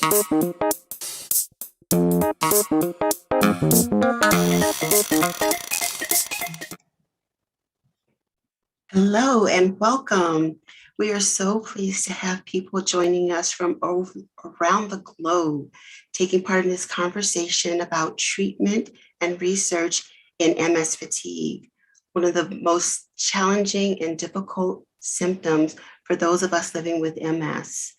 Hello and welcome. We are so pleased to have people joining us from around the globe, taking part in this conversation about treatment and research in MS fatigue, one of the most challenging and difficult symptoms for those of us living with MS.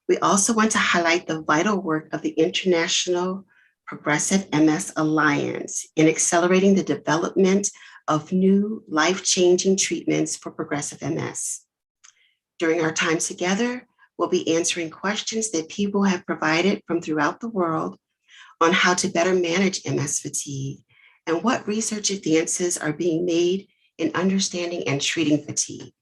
We also want to highlight the vital work of the International Progressive MS Alliance in accelerating the development of new life-changing treatments for progressive MS. During our time together, we'll be answering questions that people have provided from throughout the world on how to better manage MS fatigue and what research advances are being made in understanding and treating fatigue.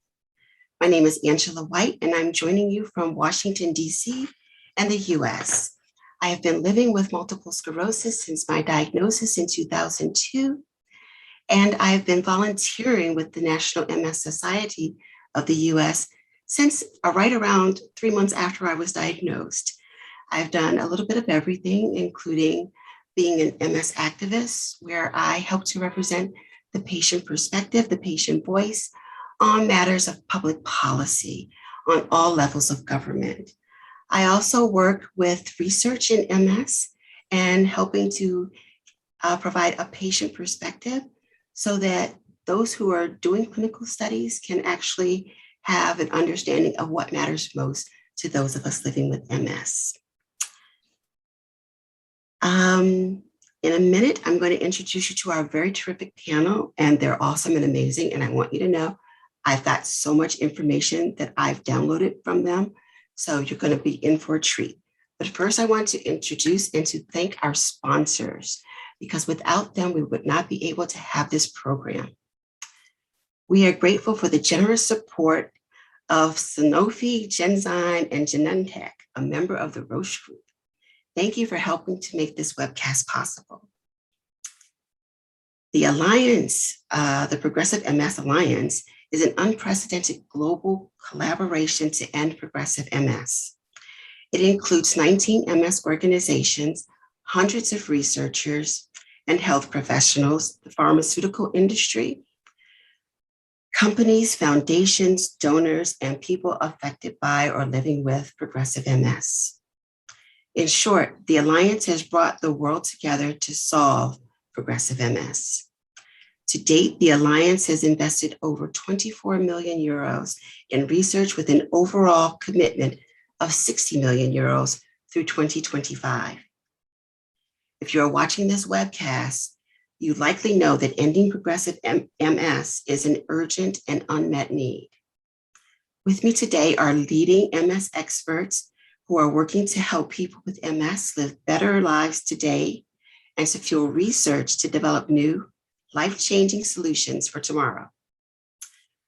My name is Angela White, and I'm joining you from Washington, D.C. and the U.S. I have been living with multiple sclerosis since my diagnosis in 2002, and I've been volunteering with the National MS Society of the U.S. since right around 3 months after I was diagnosed. I've done a little bit of everything, including being an MS activist, where I help to represent the patient perspective, the patient voice, on matters of public policy on all levels of government. I also work with research in MS and helping to provide a patient perspective so that those who are doing clinical studies can actually have an understanding of what matters most to those of us living with MS. In a minute, I'm going to introduce you to our very terrific panel, and they're awesome and amazing, and I want you to know I've got so much information that I've downloaded from them, so you're going to be in for a treat. But first, I want to introduce and to thank our sponsors, because without them, we would not be able to have this program. We are grateful for the generous support of Sanofi, Genzyme, and Genentech, a member of the Roche Group. Thank you for helping to make this webcast possible. The Alliance, the Progressive MS Alliance, is an unprecedented global collaboration to end progressive MS. It includes 19 MS organizations, hundreds of researchers and health professionals, the pharmaceutical industry, companies, foundations, donors, and people affected by or living with progressive MS. In short, the Alliance has brought the world together to solve progressive MS. To date, the Alliance has invested over 24 million euros in research with an overall commitment of 60 million euros through 2025. If you're watching this webcast, you likely know that ending progressive MS is an urgent and unmet need. With me today are leading MS experts who are working to help people with MS live better lives today and to fuel research to develop new, life-changing solutions for tomorrow.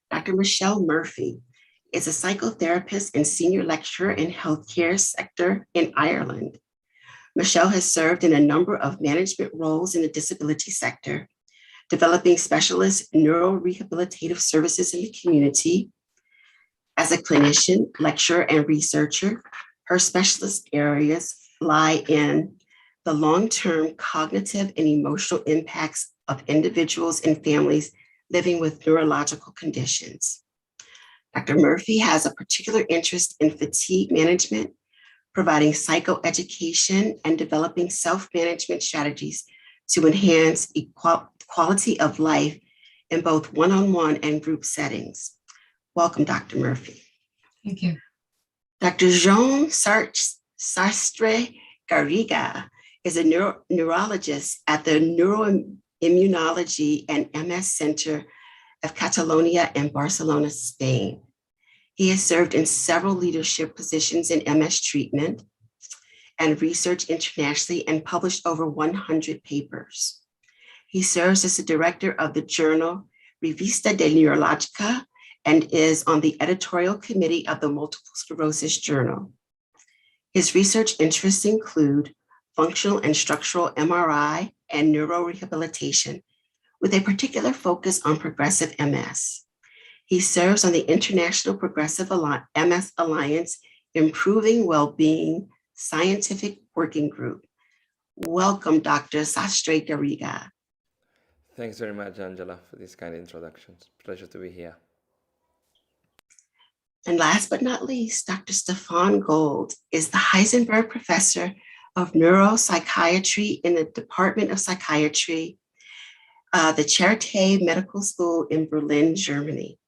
Dr. Michelle Murphy is a psychotherapist and senior lecturer in healthcare sector in Ireland. Michelle has served in a number of management roles in the disability sector, developing specialist neurorehabilitative services in the community. As a clinician, lecturer, and researcher, her specialist areas lie in the long-term cognitive and emotional impacts of individuals and families living with neurological conditions. Dr. Murphy has a particular interest in fatigue management, providing psychoeducation and developing self-management strategies to enhance quality of life in both one-on-one and group settings. Welcome, Dr. Murphy. Thank you. Dr. Jean Sastre Garriga is a neurologist at the Neuroimmunology and MS Center of Catalonia in Barcelona, Spain. He has served in several leadership positions in MS treatment and research internationally and published over 100 papers. He serves as the director of the journal Revista de Neurologica and is on the editorial committee of the Multiple Sclerosis Journal. His research interests include functional and structural MRI and neurorehabilitation, with a particular focus on progressive MS. He serves on the International Progressive MS Alliance, Improving Well-Being Scientific Working Group. Welcome, Dr. Sastre Garriga. Thanks very much, Angela, for these kind introductions. Pleasure to be here. And last but not least, Dr. Stefan Gold is the Heisenberg Professor of Neuropsychiatry in the Department of Psychiatry, the Charité Medical School in Berlin, Germany.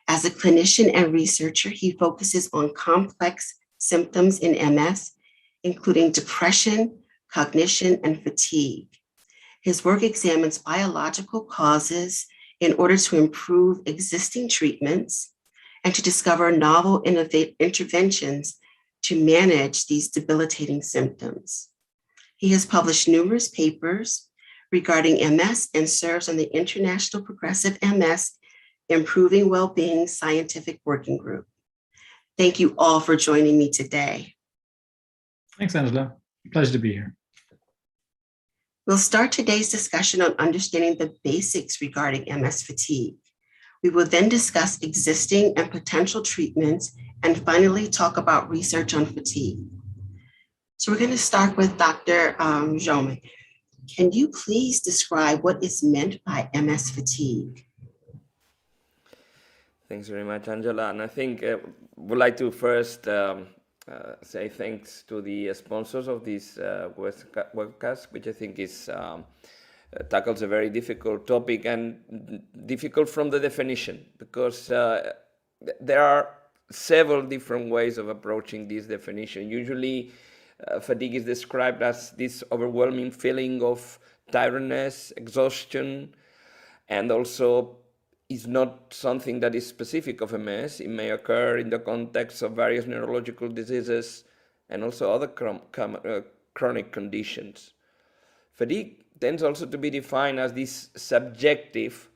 As a clinician and researcher, he focuses on complex symptoms in MS, including depression, cognition, and fatigue. His work examines biological causes in order to improve existing treatments and to discover novel interventions to manage these debilitating symptoms. He has published numerous papers regarding MS and serves on the International Progressive MS Improving Wellbeing Scientific Working Group. Thank you all for joining me today. Thanks, Angela. Pleasure to be here. We'll start today's discussion on understanding the basics regarding MS fatigue. We will then discuss existing and potential treatments and finally talk about research on fatigue. So we're going to start with Dr. Jaume. Can you please describe what is meant by MS fatigue? Thanks very much, Angela. And I think would like to first say thanks to the sponsors of this webcast, which I think is tackles a very difficult topic and difficult from the definition, because there are several different ways of approaching this definition. Usually, fatigue is described as this overwhelming feeling of tiredness, exhaustion, and also is not something that is specific of MS. It may occur in the context of various neurological diseases and also other chronic conditions. Fatigue tends also to be defined as this subjective,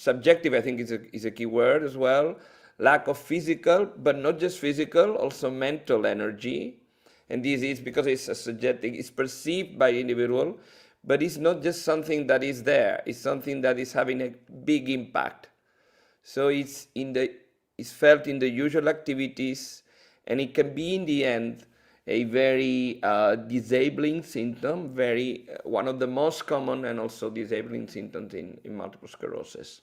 I think is a key word as well, lack of physical, but not just physical, also mental energy. And this is because it's a subjective, it's perceived by the individual, but it's not just something that is there, it's something that is having a big impact. So it's felt in the usual activities, and it can be in the end a very disabling symptom, one of the most common and also disabling symptoms in multiple sclerosis.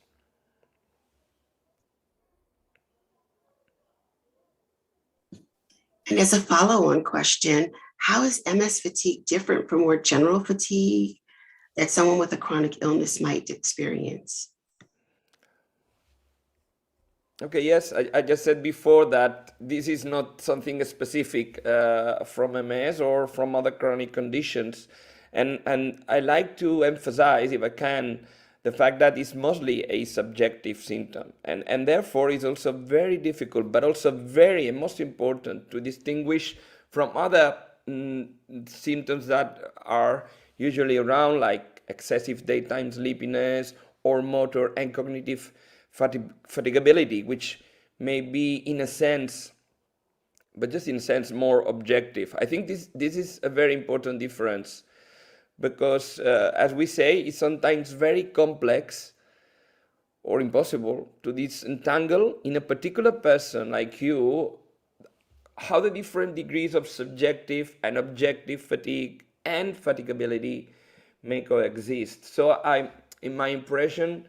And as a follow-on question, how is MS fatigue different from more general fatigue that someone with a chronic illness might experience? Okay, yes, I just said before that this is not something specific from MS or from other chronic conditions. And I like to emphasize, if I can, the fact that it's mostly a subjective symptom. And therefore it's also very difficult, but also very, and most important, to distinguish from other symptoms that are usually around, like excessive daytime sleepiness or motor and cognitive fatigability, which may be in a sense, but just in a sense, more objective. I think this is a very important difference, because as we say, it's sometimes very complex or impossible to disentangle in a particular person like you how the different degrees of subjective and objective fatigue and fatigability may coexist. So in my impression,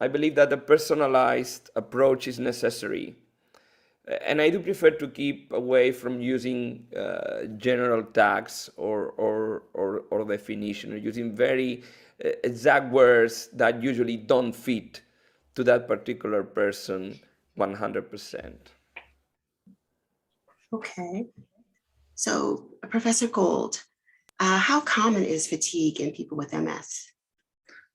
I believe that a personalized approach is necessary. And I do prefer to keep away from using general tags or definition, or using very exact words that usually don't fit to that particular person 100%. Okay. So, Professor Gold, how common is fatigue in people with MS?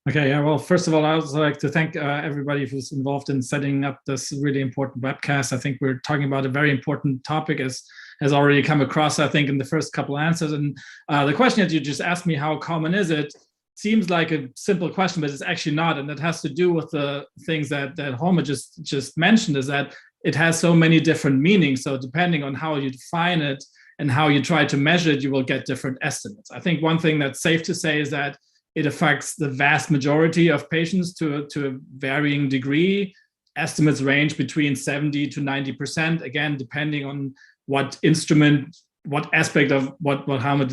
Okay, yeah, well, first of all, I would like to thank everybody who's involved in setting up this really important webcast. I think we're talking about a very important topic, as has already come across, I think, in the first couple answers. And the question that you just asked me, how common is it, seems like a simple question, but it's actually not. And it has to do with the things that Jaume just mentioned, is that it has so many different meanings. So depending on how you define it and how you try to measure it, you will get different estimates. I think one thing that's safe to say is that it affects the vast majority of patients to a varying degree. Estimates range between 70 to 90%, again, depending on what instrument, what aspect of what Hamid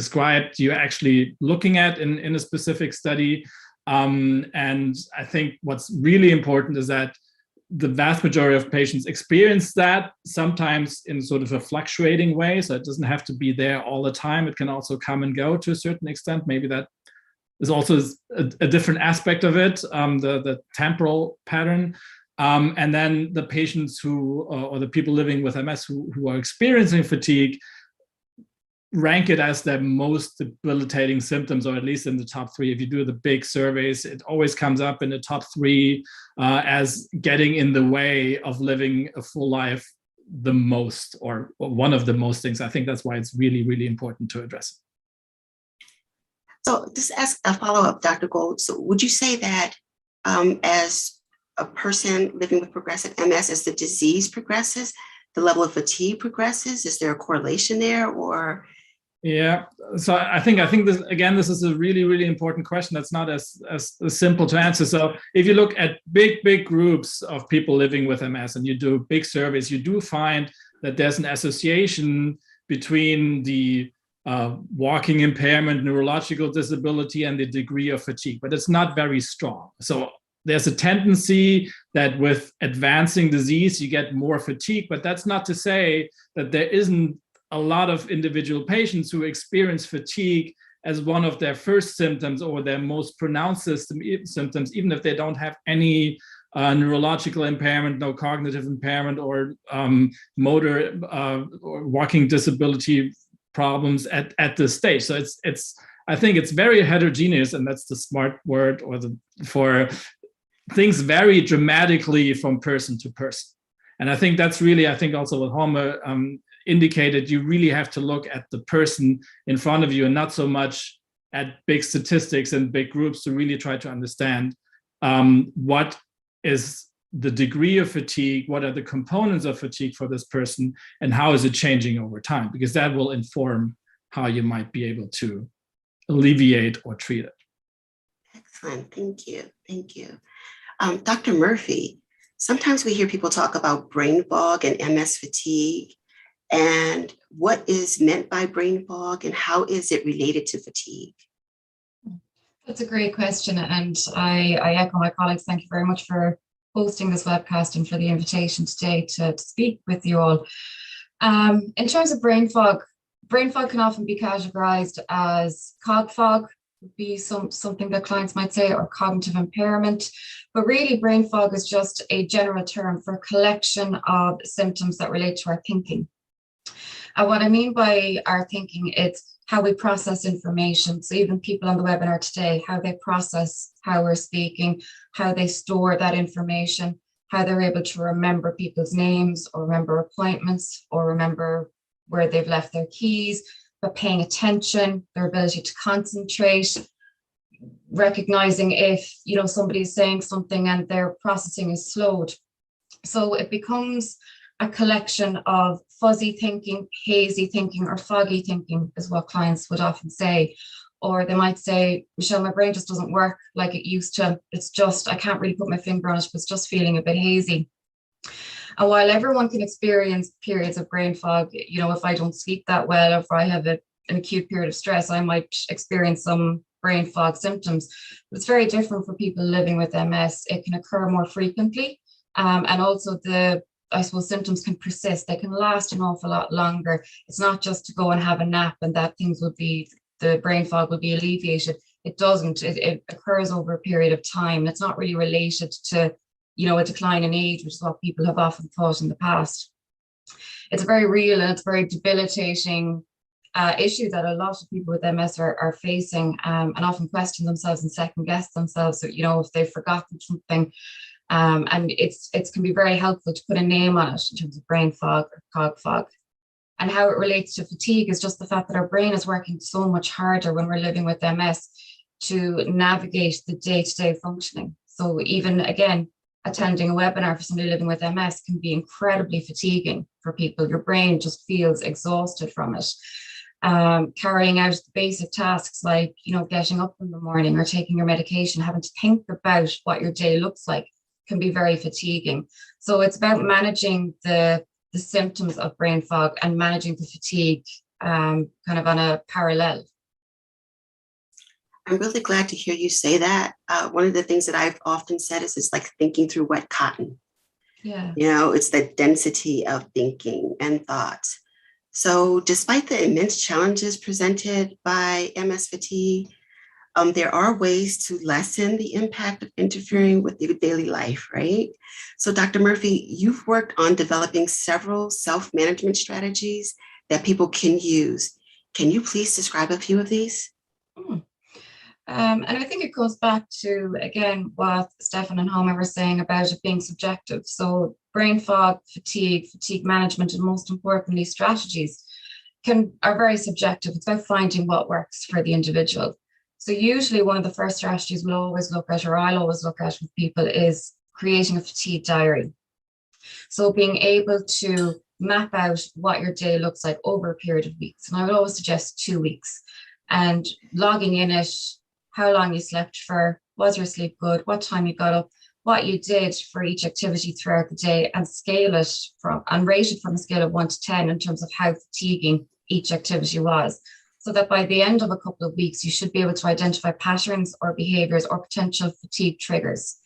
described you're actually looking at in a specific study. And I think what's really important is that the vast majority of patients experience that, sometimes in sort of a fluctuating way. So it doesn't have to be there all the time. It can also come and go to a certain extent. Maybe that is also a different aspect of it, the temporal pattern. And then the patients who, or the people living with MS who are experiencing fatigue, rank it as their most debilitating symptoms, or at least in the top three. If you do the big surveys, it always comes up in the top three as getting in the way of living a full life the most, or one of the most things. I think that's why it's really, really important to address it. So just ask a follow-up, Dr. Gold. So would you say that as a person living with progressive MS, as the disease progresses, the level of fatigue progresses? Is there a correlation there, or? Yeah, so I think this, again, this is a really, really important question that's not as simple to answer. So if you look at big groups of people living with MS and you do big surveys, you do find that there's an association between the walking impairment, neurological disability, and the degree of fatigue, but it's not very strong. So there's a tendency that with advancing disease, you get more fatigue, but that's not to say that there isn't a lot of individual patients who experience fatigue as one of their first symptoms or their most pronounced symptoms, even if they don't have any neurological impairment, no cognitive impairment, or motor or walking disability problems at this stage. So it's I think it's very heterogeneous, and that's the smart word, or for things vary dramatically from person to person. And I think that's really, I think also what Homer indicated, you really have to look at the person in front of you and not so much at big statistics and big groups to really try to understand what is the degree of fatigue, what are the components of fatigue for this person, and how is it changing over time, because that will inform how you might be able to alleviate or treat it. Excellent, thank you, thank you. Dr. Murphy, sometimes we hear people talk about brain fog and MS fatigue, and what is meant by brain fog and how is it related to fatigue? That's a great question, and I echo my colleagues. Thank you very much for hosting this webcast and for the invitation today to speak with you all. In terms of brain fog can often be categorized as cog fog, would be something that clients might say, or cognitive impairment. But really, brain fog is just a general term for a collection of symptoms that relate to our thinking. And what I mean by our thinking, it's how we process information. So even people on the webinar today, how they process how we're speaking, how they store that information, how they're able to remember people's names, or remember appointments, or remember where they've left their keys, but paying attention, their ability to concentrate, recognizing if somebody is saying something and their processing is slowed. So it becomes a collection of fuzzy thinking, hazy thinking, or foggy thinking is what clients would often say. Or they might say, Michelle, my brain just doesn't work like it used to. It's just, I can't really put my finger on it, but it's just feeling a bit hazy. And while everyone can experience periods of brain fog, if I don't sleep that well, or if I have an acute period of stress, I might experience some brain fog symptoms. But it's very different for people living with MS. It can occur more frequently. And also symptoms can persist. They can last an awful lot longer. It's not just to go and have a nap and that the brain fog will be alleviated. It doesn't. It occurs over a period of time. It's not really related to a decline in age, which is what people have often thought in the past. It's very real and it's very debilitating issue that a lot of people with MS are facing, and often question themselves and second guess themselves, if they've forgotten something. And it can be very helpful to put a name on it in terms of brain fog or cog fog. And how it relates to fatigue is just the fact that our brain is working so much harder when we're living with MS to navigate the day-to-day functioning. So even, again, attending a webinar for somebody living with MS can be incredibly fatiguing for people. Your brain just feels exhausted from it. Carrying out the basic tasks like, getting up in the morning or taking your medication, having to think about what your day looks like can be very fatiguing. So it's about managing the the symptoms of brain fog and managing the fatigue kind of on a parallel. I'm really glad to hear you say that. One of the things that I've often said is it's like thinking through wet cotton. Yeah. You know, it's the density of thinking and thoughts. So despite the immense challenges presented by MS fatigue, there are ways to lessen the impact of interfering with your daily life, right? So Dr. Murphy, you've worked on developing several self-management strategies that people can use. Can you please describe a few of these? And I think it goes back to, again, what Stefan and Homa were saying about it being subjective. So brain fog, fatigue management, and most importantly, strategies are very subjective. It's about finding what works for the individual. So usually one of the first strategies we'll always look at, or I'll always look at with people, is creating a fatigue diary. So being able to map out what your day looks like over a period of weeks. And I would always suggest 2 weeks, and logging in it, how long you slept for, was your sleep good, what time you got up, what you did for each activity throughout the day, and scale it and rate it from a scale of 1 to 10 in terms of how fatiguing each activity was. So that by the end of a couple of weeks, you should be able to identify patterns or behaviors or potential fatigue triggers.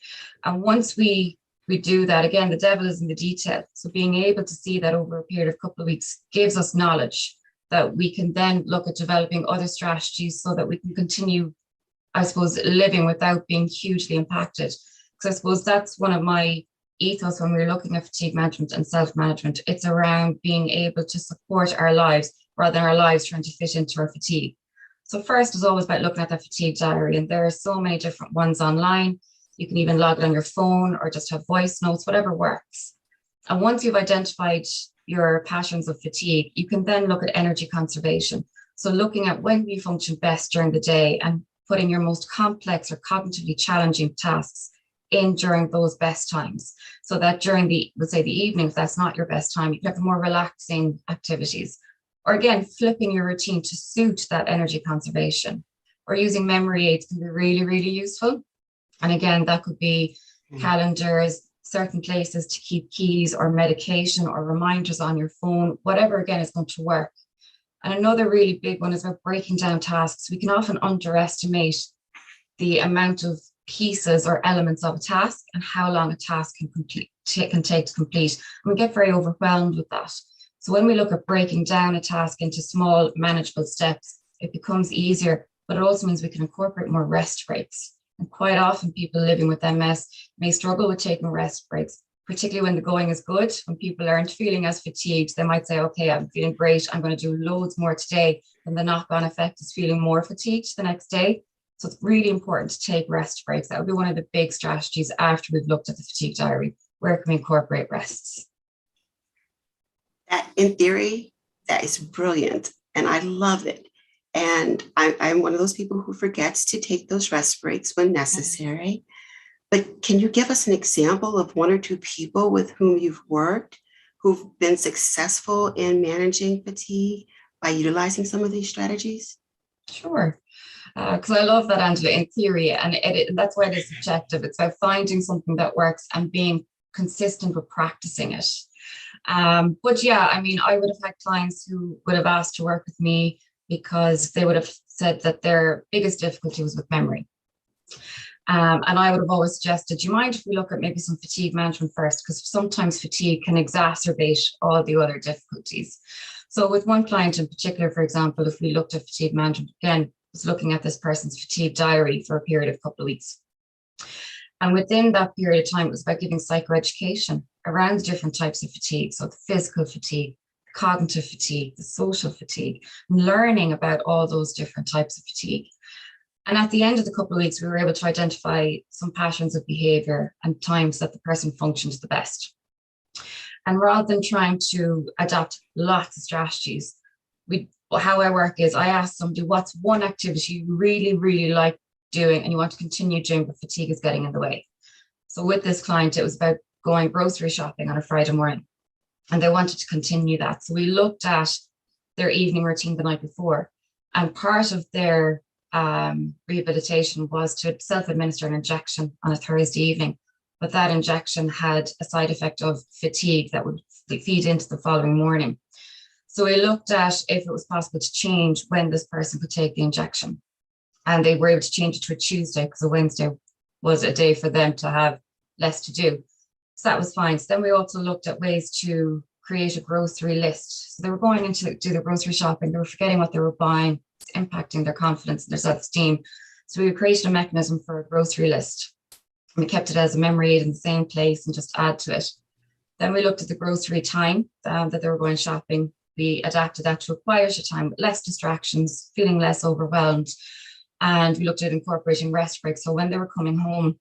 And once we do that, again, the devil is in the detail. So being able to see that over a period of a couple of weeks gives us knowledge that we can then look at developing other strategies so that we can continue, I suppose, living without being hugely impacted. Because I suppose that's one of my ethos when we're looking at fatigue management and self-management. It's around being able to support our lives rather than our lives trying to fit into our fatigue. So first is always about looking at that fatigue diary, and there are so many different ones online. You can even log it on your phone or just have voice notes, whatever works. And once you've identified your patterns of fatigue, you can then look at energy conservation. So looking at when you function best during the day and putting your most complex or cognitively challenging tasks in during those best times. So that during let's say the evening, if that's not your best time, you can have more relaxing activities. Or again, flipping your routine to suit that energy conservation. Or using memory aids can be really, really useful. And again, that could be calendars, certain places to keep keys or medication or reminders on your phone, whatever, again, is going to work. And another really big one is about breaking down tasks. We can often underestimate the amount of pieces or elements of a task and how long a task can take to complete. And we get very overwhelmed with that. So when we look at breaking down a task into small, manageable steps, it becomes easier, but it also means we can incorporate more rest breaks. And quite often people living with MS may struggle with taking rest breaks, particularly when the going is good. When people aren't feeling as fatigued, they might say, okay, I'm feeling great, I'm going to do loads more today. And the knock-on effect is feeling more fatigued the next day. So it's really important to take rest breaks. That would be one of the big strategies after we've looked at the fatigue diary. Where can we incorporate rests? That, in theory, that is brilliant, and I love it. And I'm one of those people who forgets to take those rest breaks when necessary. But can you give us an example of 1 or 2 people with whom you've worked who've been successful in managing fatigue by utilizing some of these strategies? Sure. Because I love that, Angela, in theory, and that's why it is subjective. It's about finding something that works and being consistent with practicing it. But yeah, I mean, I would have had clients who would have asked to work with me because they would have said that their biggest difficulty was with memory. And I would have always suggested, do you mind if we look at maybe some fatigue management first? Because sometimes fatigue can exacerbate all the other difficulties. So with one client in particular, for example, if we looked at fatigue management, again, was looking at this person's fatigue diary for a period of a couple of weeks. And within that period of time, it was about giving psychoeducation around the different types of fatigue. So the physical fatigue, cognitive fatigue, the social fatigue, learning about all those different types of fatigue. And at the end of the couple of weeks, we were able to identify some patterns of behavior and times that the person functions the best. And rather than trying to adapt lots of strategies, how I work is I ask somebody, what's one activity you really, really like doing and you want to continue doing, but fatigue is getting in the way. So with this client, it was about going grocery shopping on a Friday morning, and they wanted to continue that. So we looked at their evening routine the night before, and part of their rehabilitation was to self-administer an injection on a Thursday evening, but that injection had a side effect of fatigue that would feed into the following morning. So we looked at if it was possible to change when this person could take the injection. And they were able to change it to a Tuesday because a Wednesday was a day for them to have less to do. So that was fine. So then we also looked at ways to create a grocery list. So they were going in to do their grocery shopping. They were forgetting what they were buying. It's impacting their confidence and their self-esteem. So we created a mechanism for a grocery list. We kept it as a memory aid in the same place and just add to it. Then we looked at the grocery time that they were going shopping. We adapted that to a quieter time with less distractions, feeling less overwhelmed. And we looked at incorporating rest breaks. So when they were coming home,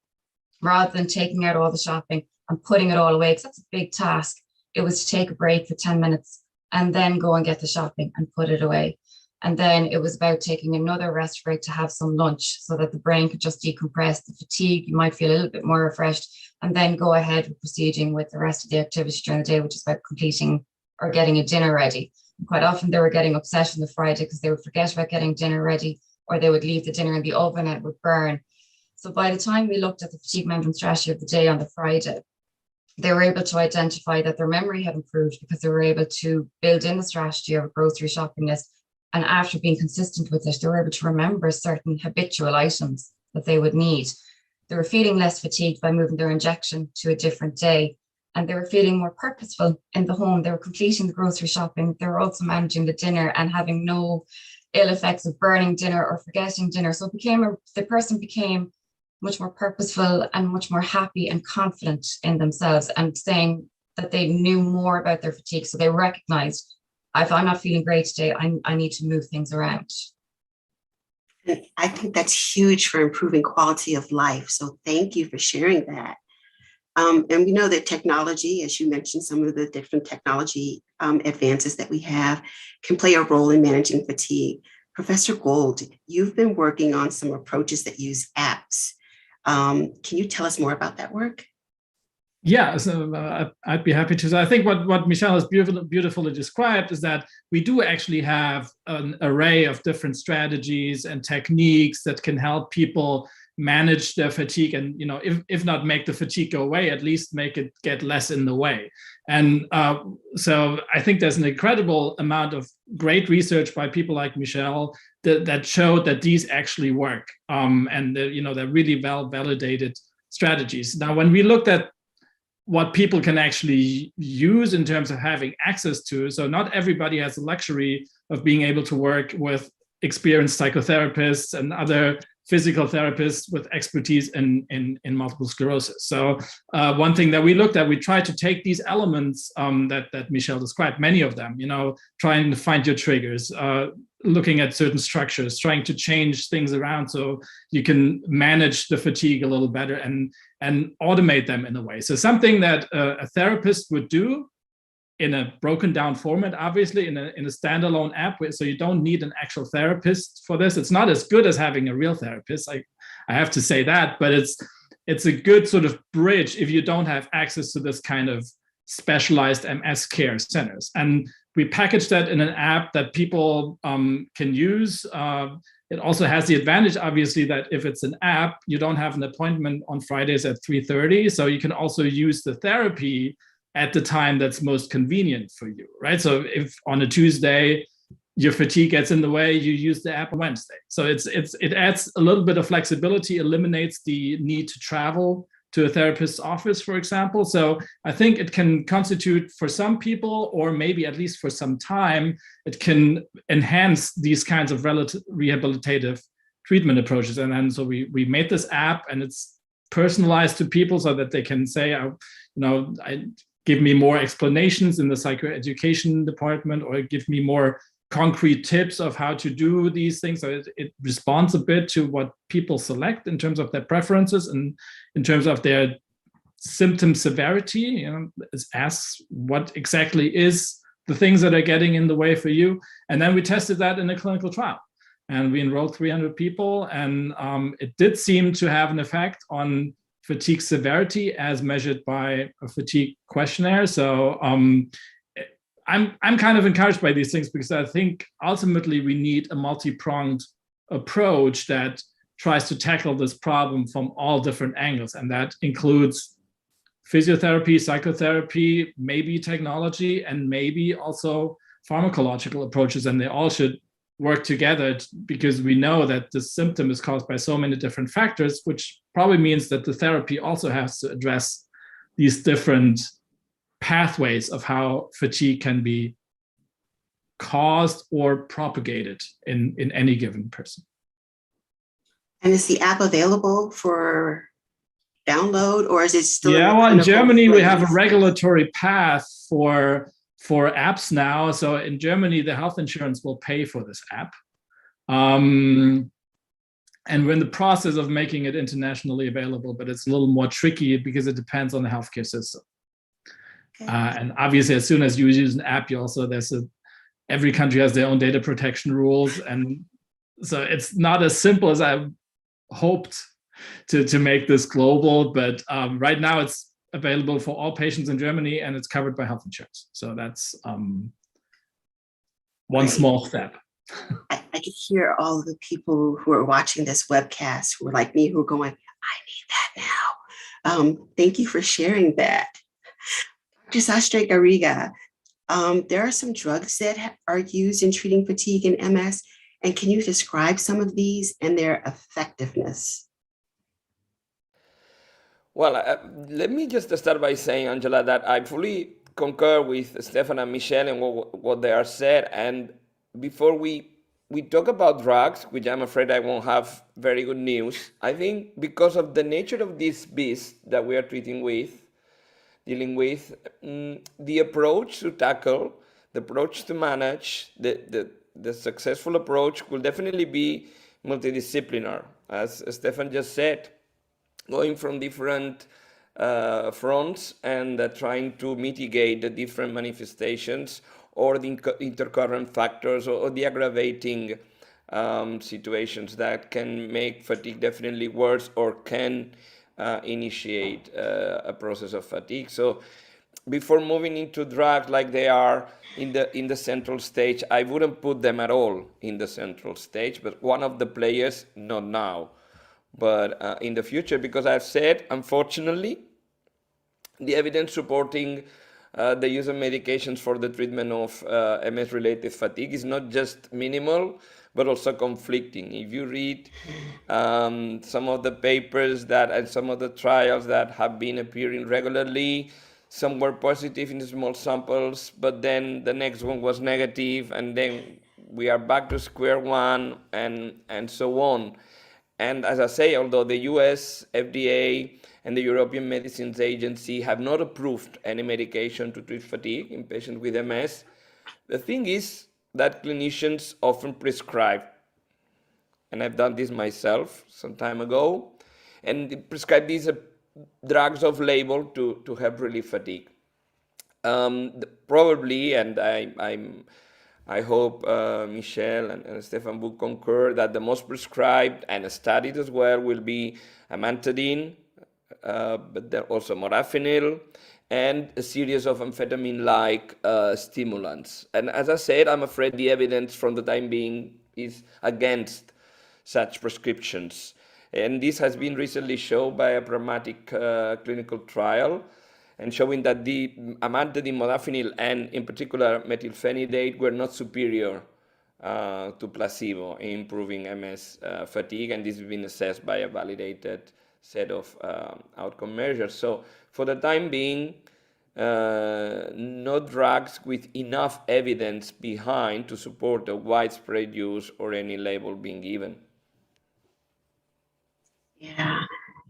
rather than taking out all the shopping and putting it all away, because that's a big task, it was to take a break for 10 minutes and then go and get the shopping and put it away. And then it was about taking another rest break to have some lunch so that the brain could just decompress the fatigue. You might feel a little bit more refreshed and then go ahead with proceeding with the rest of the activity during the day, which is about completing or getting a dinner ready. And quite often they were getting upset on the Friday because they would forget about getting dinner ready, or they would leave the dinner in the oven and it would burn. So by the time we looked at the fatigue management strategy of the day on the Friday, they were able to identify that their memory had improved because they were able to build in the strategy of a grocery shopping list. And after being consistent with it, they were able to remember certain habitual items that they would need. They were feeling less fatigued by moving their injection to a different day. And they were feeling more purposeful in the home. They were completing the grocery shopping. They were also managing the dinner and having no ill effects of burning dinner or forgetting dinner. So the person became much more purposeful and much more happy and confident in themselves, and saying that they knew more about their fatigue. So they recognized, if I'm not feeling great today, I need to move things around. And I think that's huge for improving quality of life. So thank you for sharing that. And we know that technology, as you mentioned, some of the different technology advances that we have can play a role in managing fatigue. Professor Gold, you've been working on some approaches that use apps. Can you tell us more about that work? Yeah, so I'd be happy to. So I think what Michelle has beautifully described is that we do actually have an array of different strategies and techniques that can help people manage their fatigue, and if not make the fatigue go away, at least make it get less in the way. And so I think there's an incredible amount of great research by people like Michelle that showed that these actually work, and they're really well validated strategies. Now, when we looked at what people can actually use in terms of having access to, so not everybody has the luxury of being able to work with experienced psychotherapists and other physical therapists with expertise in multiple sclerosis. So one thing that we looked at, we tried to take these elements that Michelle described, many of them, trying to find your triggers, looking at certain structures, trying to change things around so you can manage the fatigue a little better and automate them in a way. So something that a therapist would do in a broken down format, obviously in a standalone app, so you don't need an actual therapist for this. It's not as good as having a real therapist, I have to say that, but it's a good sort of bridge if you don't have access to this kind of specialized MS care centers. And we package that in an app that people can use. It also has the advantage, obviously, that if it's an app, you don't have an appointment on Fridays at 3:30, so you can also use the therapy at the time that's most convenient for you, right? So if on a Tuesday your fatigue gets in the way, you use the app on Wednesday. So it adds a little bit of flexibility, eliminates the need to travel to a therapist's office, for example. So I think it can constitute for some people, or maybe at least for some time, it can enhance these kinds of rehabilitative treatment approaches. And then so we made this app, and it's personalized to people so that they can say, give me more explanations in the psychoeducation department, or give me more concrete tips of how to do these things. So it responds a bit to what people select in terms of their preferences and in terms of their symptom severity. It asks what exactly is the things that are getting in the way for you. And then we tested that in a clinical trial. And we enrolled 300 people, and it did seem to have an effect on fatigue severity as measured by a fatigue questionnaire. So I'm kind of encouraged by these things, because I think ultimately we need a multi-pronged approach that tries to tackle this problem from all different angles. And that includes physiotherapy, psychotherapy, maybe technology, and maybe also pharmacological approaches, and they all should work together because we know that the symptom is caused by so many different factors, which probably means that the therapy also has to address these different pathways of how fatigue can be caused or propagated in any given person. And is the app available for download, or is it still? Yeah, well, in Germany, we have a regulatory path for apps now. So in Germany, the health insurance will pay for this app. And we're in the process of making it internationally available, but it's a little more tricky because it depends on the healthcare system. Okay. And obviously, as soon as you use an app, you also every country has their own data protection rules, and so it's not as simple as I hoped to make this global. But right now, it's available for all patients in Germany, and it's covered by health insurance. So that's one small step. I could hear all of the people who are watching this webcast who are like me, who are going, I need that now. Thank you for sharing that. Dr. Sastre Garriga, there are some drugs that are used in treating fatigue and MS, and can you describe some of these and their effectiveness? Well, let me just start by saying, Angela, that I fully concur with Stefan and Michelle and what they are said. And before we talk about drugs, which I'm afraid I won't have very good news, I think because of the nature of this beast that we are dealing with, the approach to tackle, the approach to manage, the successful approach will definitely be multidisciplinary. As Stefan just said, going from different fronts and trying to mitigate the different manifestations or the intercurrent factors or the aggravating situations that can make fatigue definitely worse or can initiate a process of fatigue. So before moving into drugs like they are in the central stage, I wouldn't put them at all in the central stage, but one of the players, not now, but in the future, because I've said, unfortunately, the evidence supporting the use of medications for the treatment of MS-related fatigue is not just minimal, but also conflicting. If you read some of the papers and some of the trials that have been appearing regularly, some were positive in small samples, but then the next one was negative, and then we are back to square one, and so on. And as I say, although the US FDA and the European Medicines Agency have not approved any medication to treat fatigue in patients with MS, the thing is that clinicians often prescribe, and I've done this myself some time ago, and prescribe these drugs off label to help relieve fatigue. Probably, and I hope Michelle and Stefan would concur that the most prescribed and studied as well will be amantadine, but there also modafinil, and a series of amphetamine-like stimulants. And as I said, I'm afraid the evidence from the time being is against such prescriptions. And this has been recently shown by a pragmatic clinical trial, and showing that the amantadine, modafinil, and in particular methylphenidate were not superior to placebo in improving MS fatigue, and this has been assessed by a validated set of outcome measures. So for the time being, no drugs with enough evidence behind to support a widespread use or any label being given. Yeah,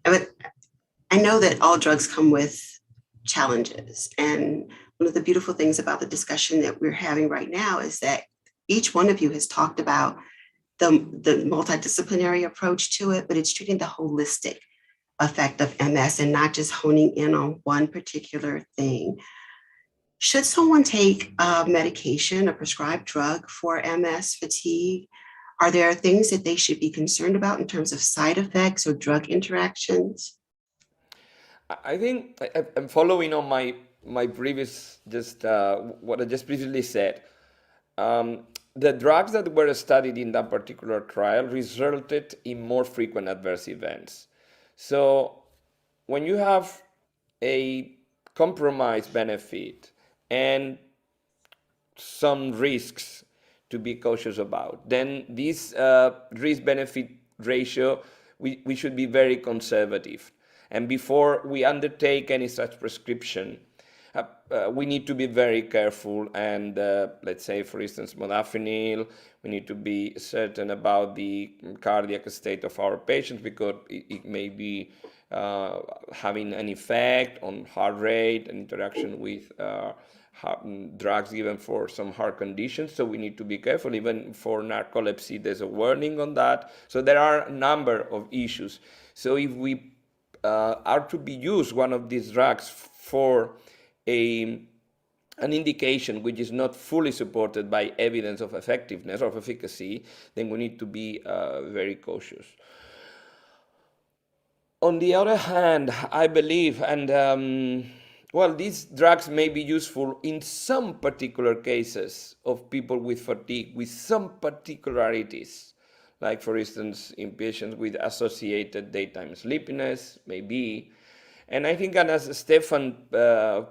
I know that all drugs come with challenges. And one of the beautiful things about the discussion that we're having right now is that each one of you has talked about the multidisciplinary approach to it, but it's treating the holistic effect of MS and not just honing in on one particular thing. Should someone take a medication, a prescribed drug for MS fatigue? Are there things that they should be concerned about in terms of side effects or drug interactions? I think I'm following on my previous, what I just previously said. The drugs that were studied in that particular trial resulted in more frequent adverse events. So when you have a compromise benefit and some risks to be cautious about, then this risk-benefit ratio, we should be very conservative. And before we undertake any such prescription, we need to be very careful. And let's say, for instance, modafinil, we need to be certain about the cardiac state of our patients, because it may be having an effect on heart rate and interaction with drugs given for some heart conditions. So we need to be careful. Even for narcolepsy, there's a warning on that. So there are a number of issues. So if we are to be used one of these drugs for an indication which is not fully supported by evidence of effectiveness or of efficacy, then we need to be very cautious. On the other hand, I believe, and well, these drugs may be useful in some particular cases of people with fatigue, with some particularities, like for instance, in patients with associated daytime sleepiness, maybe. And I think, and as Stefan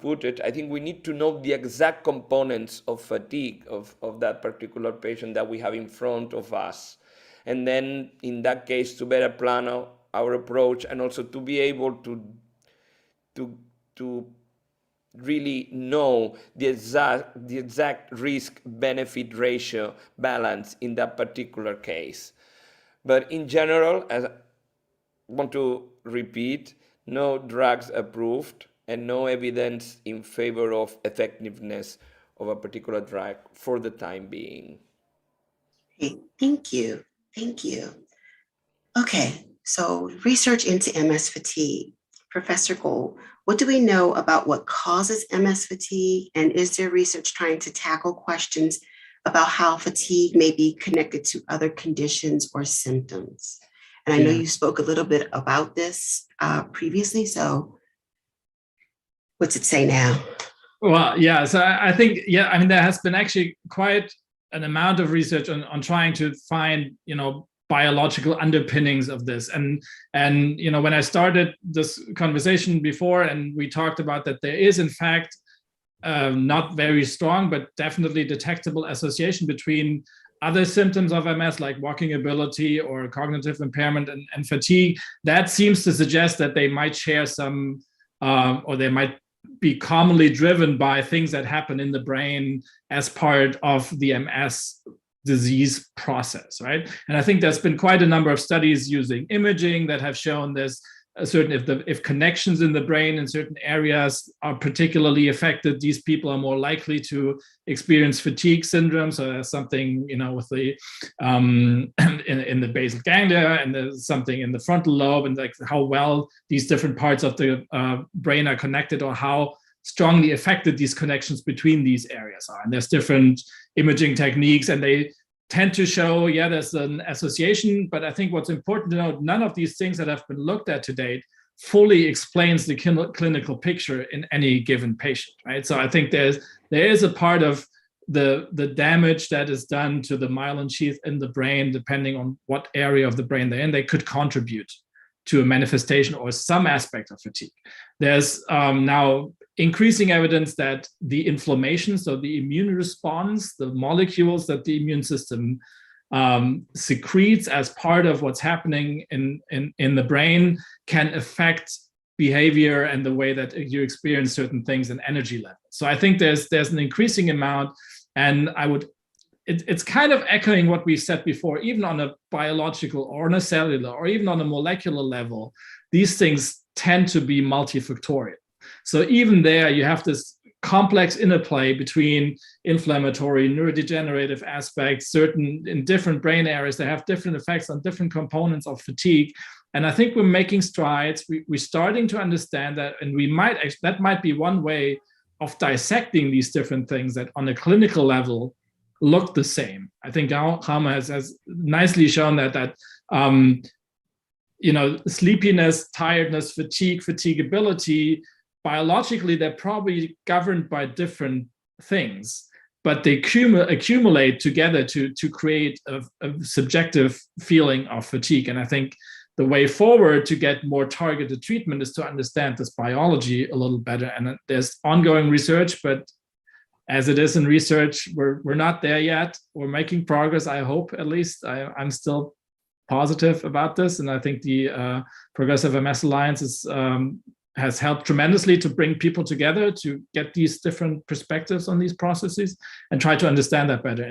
put it, I think we need to know the exact components of fatigue of that particular patient that we have in front of us. And then in that case, to better plan our approach, and also to be able to really know the exact risk-benefit ratio balance in that particular case. But in general, as I want to repeat, no drugs approved and no evidence in favor of effectiveness of a particular drug for the time being. Hey, thank you. Thank you. Okay, so research into MS fatigue. Professor Gold, what do we know about what causes MS fatigue? And is there research trying to tackle questions about how fatigue may be connected to other conditions or symptoms? And I know you spoke a little bit about this previously, so what's it say now? Well, yeah, so I think, yeah, I mean, there has been actually quite an amount of research on trying to find, biological underpinnings of this. And when I started this conversation before, and we talked about that there is, in fact, not very strong, but definitely detectable association between other symptoms of MS, like walking ability or cognitive impairment and fatigue. That seems to suggest that they might share some, or they might be commonly driven by things that happen in the brain as part of the MS disease process, right? And I think there's been quite a number of studies using imaging that have shown there's a certain, if connections in the brain in certain areas are particularly affected, these people are more likely to experience fatigue syndrome. So there's something, with the in the basal ganglia, and there's something in the frontal lobe, and like how well these different parts of the brain are connected, or how strongly affected these connections between these areas are. And there's different imaging techniques, and they tend to show, there's an association. But I think what's important to note, none of these things that have been looked at to date fully explains the clinical picture in any given patient, right? So I think there is a part of the damage that is done to the myelin sheath in the brain, depending on what area of the brain they're in, they could contribute to a manifestation or some aspect of fatigue. There's now increasing evidence that the inflammation, so the immune response, the molecules that the immune system secretes as part of what's happening in the brain, can affect behavior and the way that you experience certain things and energy levels. So I think there's an increasing amount, and it's kind of echoing what we said before, even on a biological or on a cellular or even on a molecular level, these things tend to be multifactorial. So even there, you have this complex interplay between inflammatory, neurodegenerative aspects, in different brain areas, they have different effects on different components of fatigue. And I think we're making strides. We're starting to understand that, and that might be one way of dissecting these different things that on a clinical level look the same. I think Jaume has nicely shown that sleepiness, tiredness, fatigability, biologically, they're probably governed by different things, but they accumulate together to create a subjective feeling of fatigue. And I think the way forward to get more targeted treatment is to understand this biology a little better. And there's ongoing research, but as it is in research, we're not there yet. We're making progress, I hope, at least. I'm still positive about this. And I think the Progressive MS Alliance has helped tremendously to bring people together to get these different perspectives on these processes and try to understand that better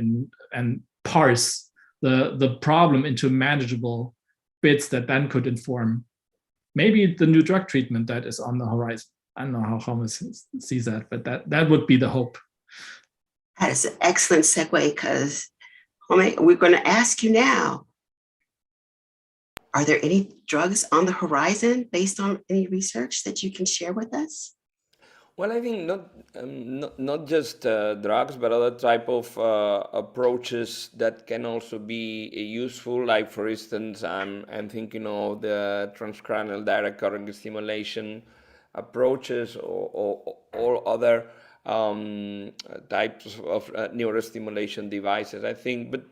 and parse the problem into manageable bits that then could inform maybe the new drug treatment that is on the horizon. I don't know how Thomas sees that, but that would be the hope. That is an excellent segue, because we're going to ask you now, are there any drugs on the horizon based on any research that you can share with us? Well, I think not just drugs, but other type of approaches that can also be useful. Like, for instance, I'm thinking of the transcranial direct current stimulation approaches, or other types of neurostimulation devices, I think. But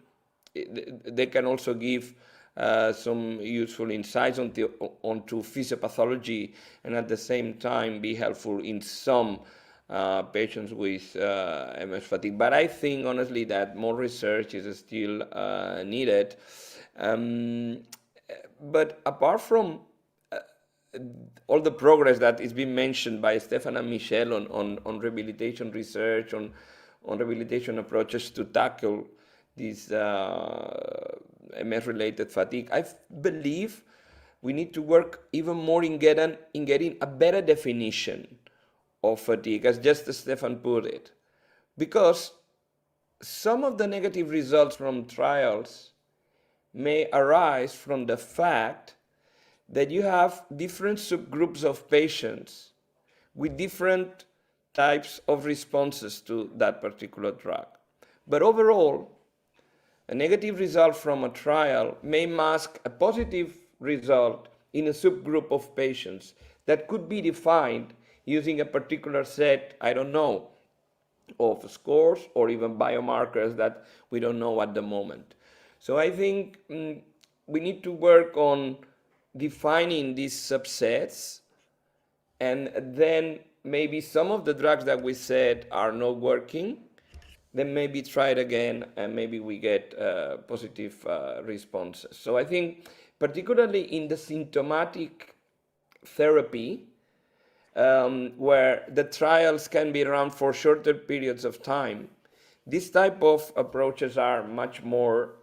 they can also give some useful insights onto physiopathology, and at the same time be helpful in some patients with MS fatigue. But I think, honestly, that more research is still needed. But apart from all the progress that is being mentioned by Stefan and Michelle on rehabilitation research, on rehabilitation approaches to tackle this MS-related fatigue, I believe we need to work even more in getting a better definition of fatigue, as just as Stefan put it. Because some of the negative results from trials may arise from the fact that you have different subgroups of patients with different types of responses to that particular drug. But overall, a negative result from a trial may mask a positive result in a subgroup of patients that could be defined using a particular set, I don't know, of scores or even biomarkers that we don't know at the moment. So I think we need to work on defining these subsets, and then maybe some of the drugs that we said are not working, then maybe try it again, and maybe we get positive responses. So I think particularly in the symptomatic therapy, where the trials can be around for shorter periods of time, this type of approaches are much more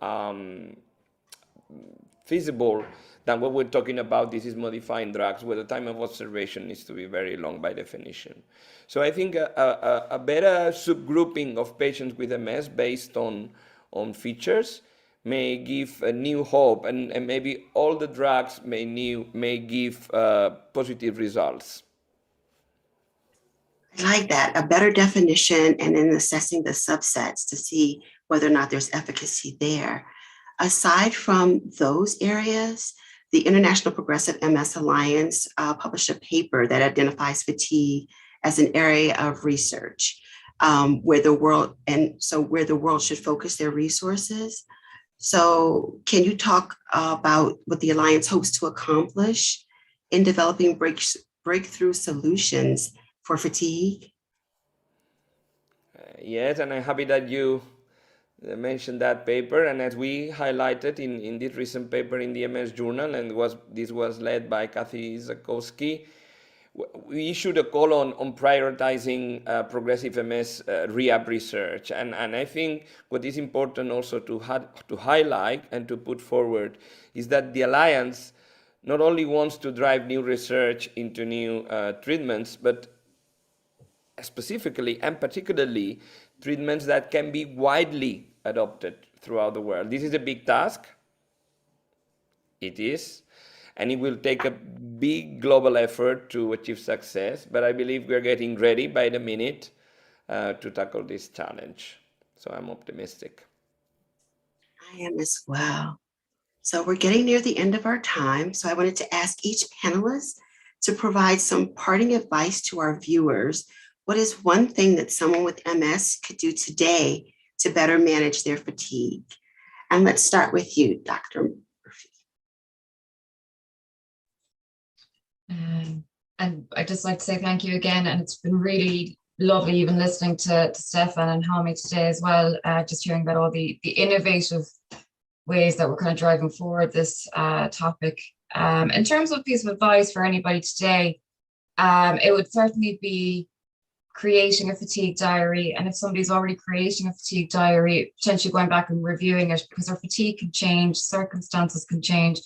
feasible than what we're talking about disease-modifying drugs, where the time of observation needs to be very long by definition. So I think a better subgrouping of patients with MS based on features may give a new hope, and maybe all the drugs may give positive results. I like that, a better definition, and then assessing the subsets to see whether or not there's efficacy there. Aside from those areas, the International Progressive MS Alliance published a paper that identifies fatigue as an area of research where the world should focus their resources. So can you talk about what the Alliance hopes to accomplish in developing breakthrough solutions for fatigue? Yes, and I'm happy that you mentioned that paper. And as we highlighted in this recent paper in the MS Journal, and this was led by Kathy Zakowski, we issued a call on prioritizing progressive MS rehab research. And I think what is important also to highlight and to put forward is that the Alliance not only wants to drive new research into new treatments, but specifically and particularly treatments that can be widely adopted throughout the world. This is a big task. It is. And it will take a big global effort to achieve success. But I believe we're getting ready by the minute to tackle this challenge. So I'm optimistic. I am as well. So we're getting near the end of our time. So I wanted to ask each panelist to provide some parting advice to our viewers. What is one thing that someone with MS could do today to better manage their fatigue? And let's start with you, Dr. And I'd just like to say thank you again. And it's been really lovely even listening to Stefan and Hami today as well, just hearing about all the innovative ways that we're kind of driving forward this topic. In terms of a piece of advice for anybody today, it would certainly be creating a fatigue diary. And if somebody's already creating a fatigue diary, potentially going back and reviewing it, because our fatigue can change, circumstances can change.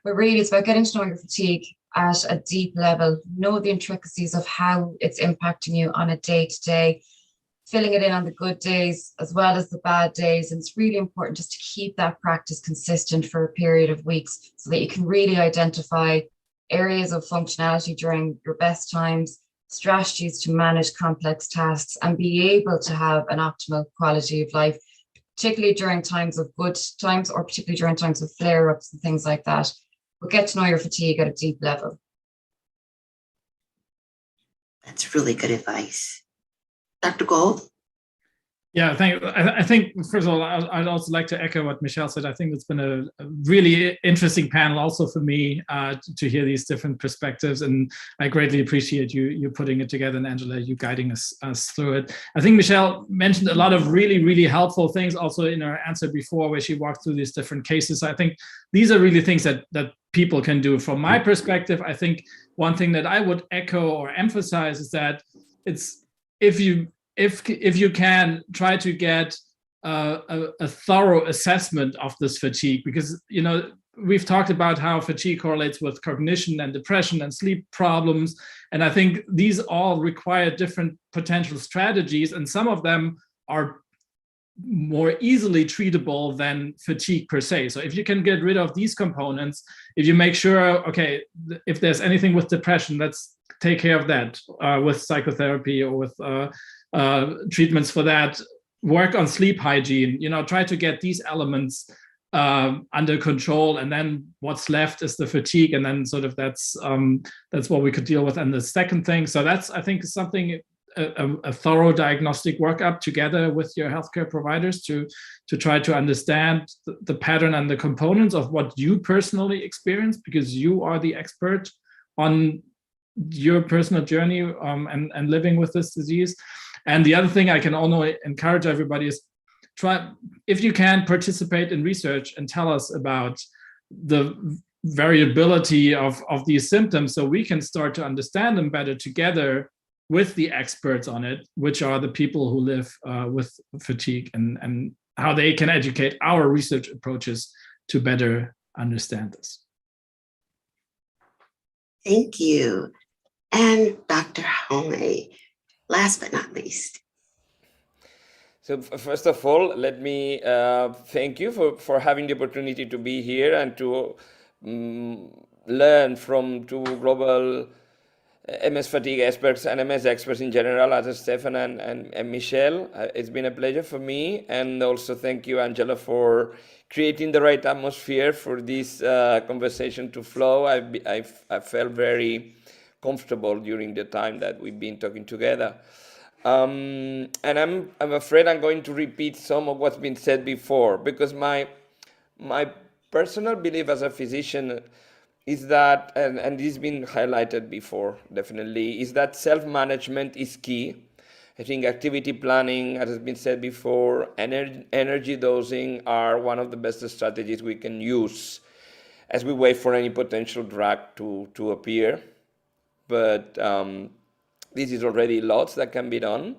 But really, it's about getting to know your fatigue at a deep level, know the intricacies of how it's impacting you on a day-to-day, filling it in on the good days as well as the bad days. And it's really important just to keep that practice consistent for a period of weeks so that you can really identify areas of functionality during your best times, strategies to manage complex tasks, and be able to have an optimal quality of life, particularly during times of good times or particularly during times of flare-ups and things like that. But get to know your fatigue at a deep level. That's really good advice. Dr. Gold? Yeah, I think, first of all, I'd also like to echo what Michelle said. I think it's been a really interesting panel also for me to hear these different perspectives. And I greatly appreciate you putting it together, and Angela, you guiding us through it. I think Michelle mentioned a lot of really, really helpful things also in her answer before, where she walked through these different cases. I think these are really things that people can do. From my perspective, I think one thing that I would echo or emphasize is that it's if you can try to get a thorough assessment of this fatigue, because we've talked about how fatigue correlates with cognition and depression and sleep problems, and I think these all require different potential strategies, and some of them are more easily treatable than fatigue per se. So if you can get rid of these components, if you make sure, okay, if there's anything with depression, let's take care of that with psychotherapy or with treatments for that, work on sleep hygiene, try to get these elements under control, and then what's left is the fatigue, and then sort of that's what we could deal with. And the second thing, so that's, I think, something, a thorough diagnostic workup together with your healthcare providers to try to understand the pattern and the components of what you personally experience, because you are the expert on your personal journey and living with this disease. And the other thing I can only encourage everybody is try, if you can, participate in research and tell us about the variability of these symptoms, so we can start to understand them better together with the experts on it, which are the people who live with fatigue, and how they can educate our research approaches to better understand this. Thank you. And Dr. Hami, last but not least. So first of all, let me thank you for having the opportunity to be here and to learn from two global MS fatigue experts and MS experts in general, as Stefan and Michelle. It's been a pleasure for me. And also thank you, Angela, for creating the right atmosphere for this conversation to flow. I felt very comfortable during the time that we've been talking together. And I'm afraid I'm going to repeat some of what's been said before, because my personal belief as a physician is that, and this has been highlighted before, definitely, is that self-management is key. I think activity planning, as has been said before, energy dosing are one of the best strategies we can use as we wait for any potential drug to appear. But this is already lots that can be done.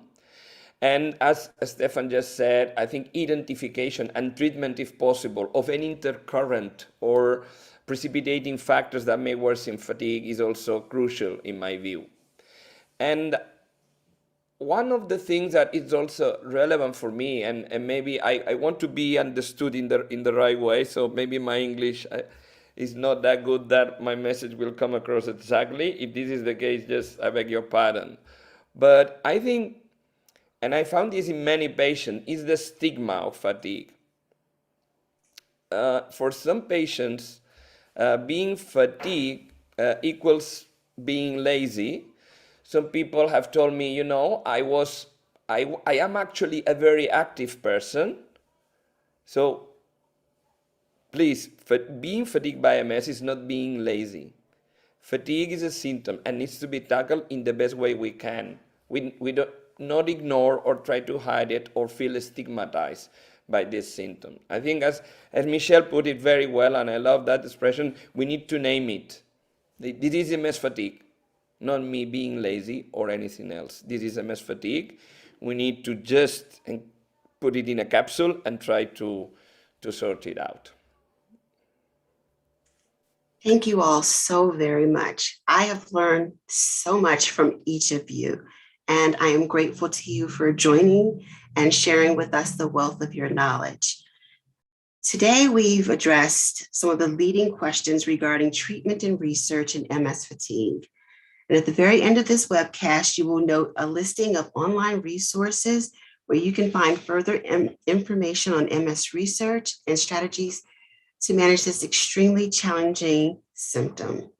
And as Stefan just said, I think identification and treatment, if possible, of any intercurrent or precipitating factors that may worsen fatigue is also crucial in my view. And one of the things that is also relevant for me, and maybe I want to be understood in the right way, so maybe my English is not that good that my message will come across exactly. If this is the case, just I beg your pardon. But I think, and I found this in many patients, is the stigma of fatigue. For some patients, being fatigued equals being lazy. Some people have told me, I am actually a very active person. So please, being fatigued by MS is not being lazy. Fatigue is a symptom and needs to be tackled in the best way we can. We do not ignore or try to hide it or feel stigmatized by this symptom. I think as Michelle put it very well, and I love that expression, we need to name it. This is MS fatigue, not me being lazy or anything else. This is MS fatigue. We need to just put it in a capsule and try to sort it out. Thank you all so very much. I have learned so much from each of you, and I am grateful to you for joining and sharing with us the wealth of your knowledge. Today, we've addressed some of the leading questions regarding treatment and research in MS fatigue. And at the very end of this webcast, you will note a listing of online resources where you can find further information on MS research and strategies to manage this extremely challenging symptom.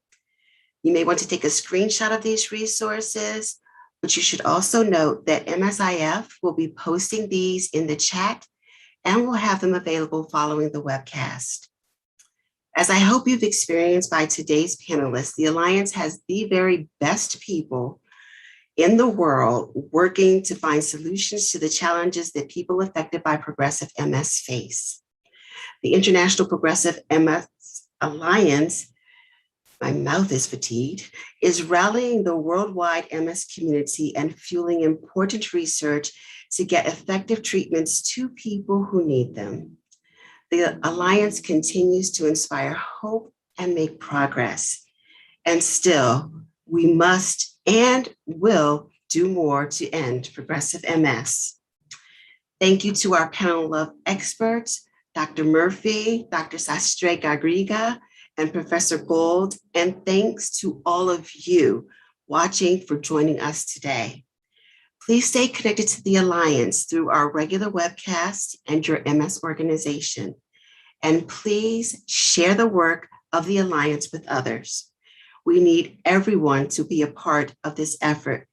You may want to take a screenshot of these resources, but you should also note that MSIF will be posting these in the chat and will have them available following the webcast. As I hope you've experienced by today's panelists, the Alliance has the very best people in the world working to find solutions to the challenges that people affected by progressive MS face. The International Progressive MS Alliance, my mouth is fatigued, is rallying the worldwide MS community and fueling important research to get effective treatments to people who need them. The Alliance continues to inspire hope and make progress. And still, we must and will do more to end progressive MS. Thank you to our panel of experts, Dr. Murphy, Dr. Sastre Garriga, and Professor Gold, and thanks to all of you watching for joining us today. Please stay connected to the Alliance through our regular webcast and your MS organization. And please share the work of the Alliance with others. We need everyone to be a part of this effort.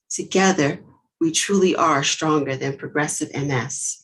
Together, we truly are stronger than progressive MS.